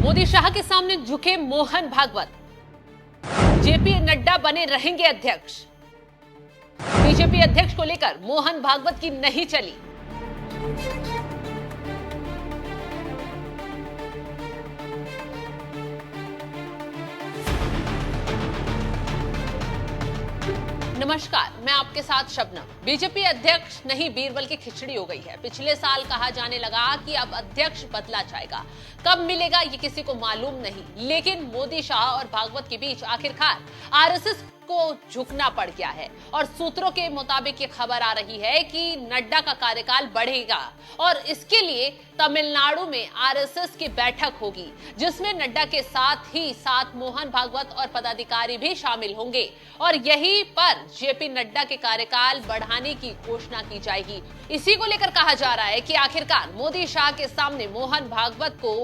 मोदी शाह के सामने झुके मोहन भागवत। जेपी नड्डा बने रहेंगे अध्यक्ष। बीजेपी अध्यक्ष को लेकर मोहन भागवत की नहीं चली। नमस्कार, मैं आपके साथ शबनम। बीजेपी अध्यक्ष नहीं बीरबल की खिचड़ी हो गई है। पिछले साल कहा जाने लगा कि अब अध्यक्ष बदला जाएगा, कब मिलेगा ये किसी को मालूम नहीं, लेकिन मोदी शाह और भागवत के बीच आखिरकार आरएसएस को झुकना पड़ गया है और सूत्रों के मुताबिक ये खबर आ रही है कि नड्डा का कार्यकाल बढ़ेगा और इसके लिए तमिलनाडु में आरएसएस की बैठक होगी, जिसमें नड्डा के साथ ही साथ मोहन भागवत और पदाधिकारी भी शामिल होंगे और यहीं पर जेपी नड्डा के कार्यकाल बढ़ाने की घोषणा की जाएगी। इसी को लेकर कहा जा रहा है कि आखिरकार मोदी शाह के सामने मोहन भागवत को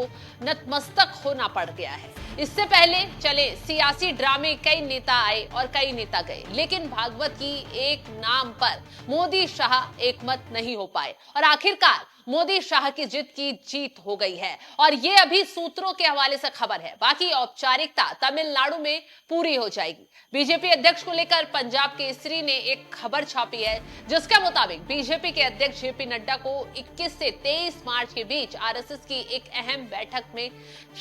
नतमस्तक होना पड़ गया है। इससे पहले चले सियासी ड्रामे, कई नेता आए और कई नेता गए, लेकिन भागवत की एक नाम पर मोदी शाह एकमत नहीं हो पाए और आखिरकार मोदी शाह की जीत हो गई है और ये अभी सूत्रों के हवाले से खबर है। बाकी औपचारिकता तमिलनाडु में पूरी हो जाएगी। बीजेपी अध्यक्ष को लेकर पंजाब केसरी ने एक खबर छापी है, जिसके मुताबिक बीजेपी के अध्यक्ष जेपी नड्डा को 21 से 23 मार्च के बीच आरएसएस की एक अहम बैठक में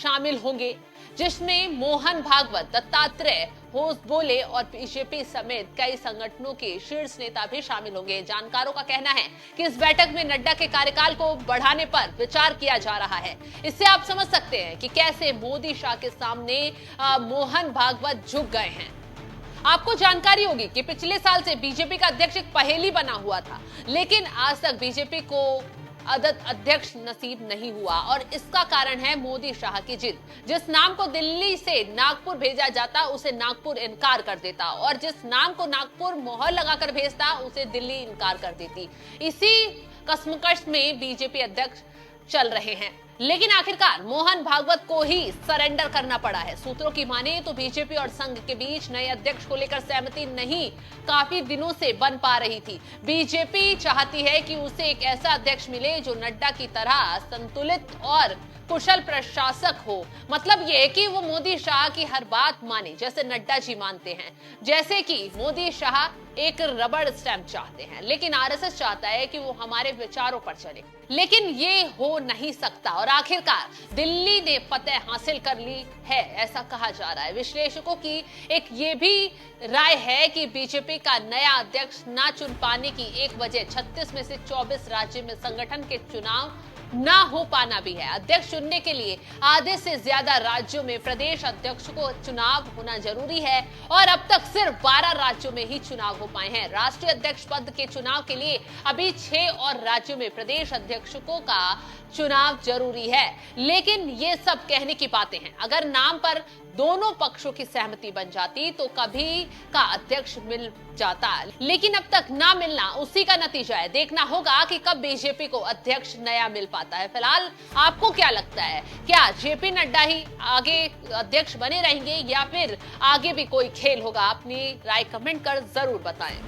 शामिल होंगे, जिसमें मोहन भागवत, दत्तात्रेय होसबोले और बीजेपी समेत कई संगठनों के शीर्ष नेता भी शामिल होंगे। जानकारों का कहना है कि इस बैठक में नड्डा के कार्यकाल को बढ़ाने पर विचार किया जा रहा है। इससे आप समझ सकते हैं कि कैसे मोदी शाह के सामने मोहन भागवत झुक गए हैं। आपको जानकारी होगी कि पिछले साल से बीजेपी का अध्यक्ष एक पहेली बना हुआ था, लेकिन आज तक बीजेपी को अध्यक्ष नसीब नहीं हुआ और इसका कारण है मोदी शाह की जिद। जिस नाम को दिल्ली से नागपुर भेजा जाता उसे नागपुर इनकार कर देता और जिस नाम को नागपुर मोहर लगाकर भेजता उसे दिल्ली इनकार कर देती। इसी कश्मकश में बीजेपी अध्यक्ष चल रहे हैं, लेकिन आखिरकार मोहन भागवत को ही सरेंडर करना पड़ा है। सूत्रों की माने तो बीजेपी और संघ के बीच नए अध्यक्ष को लेकर सहमति नहीं काफी दिनों से बन पा रही थी। बीजेपी चाहती है कि उसे एक ऐसा अध्यक्ष मिले जो नड्डा की तरह संतुलित और कुशल प्रशासक हो। मतलब ये कि वो मोदी शाह की हर बात माने, जैसे नड्डा जी मानते हैं। जैसे कि मोदी शाह एक रबड़ स्टैंप चाहते हैं, लेकिन आरएसएस चाहता है कि वो हमारे विचारों पर चले, लेकिन ये हो नहीं सकता और आखिरकार दिल्ली ने फतह हासिल कर ली है, ऐसा कहा जा रहा है। विश्लेषकों की एक ये भी राय है कि बीजेपी का नया अध्यक्ष ना चुन पाने की एक वजह 36 में से 24 राज्य में संगठन के चुनाव ना हो पाना भी है। अध्यक्ष चुनने के लिए आधे से ज्यादा राज्यों में प्रदेश अध्यक्ष को चुनाव होना जरूरी है और अब तक सिर्फ 12 राज्यों में ही चुनाव हो पाए हैं। राष्ट्रीय अध्यक्ष पद के चुनाव के लिए अभी 6 और राज्यों में प्रदेश अध्यक्षों का चुनाव जरूरी है, लेकिन ये सब कहने की बातें हैं। अगर नाम पर दोनों पक्षों की सहमति बन जाती तो कभी का अध्यक्ष मिल जाता, लेकिन अब तक ना मिलना उसी का नतीजा है। देखना होगा कि कब बीजेपी को अध्यक्ष नया मिल पाता है। फिलहाल आपको क्या लगता है, क्या जेपी नड्डा ही आगे अध्यक्ष बने रहेंगे या फिर आगे भी कोई खेल होगा? अपनी राय कमेंट कर जरूर बताएं।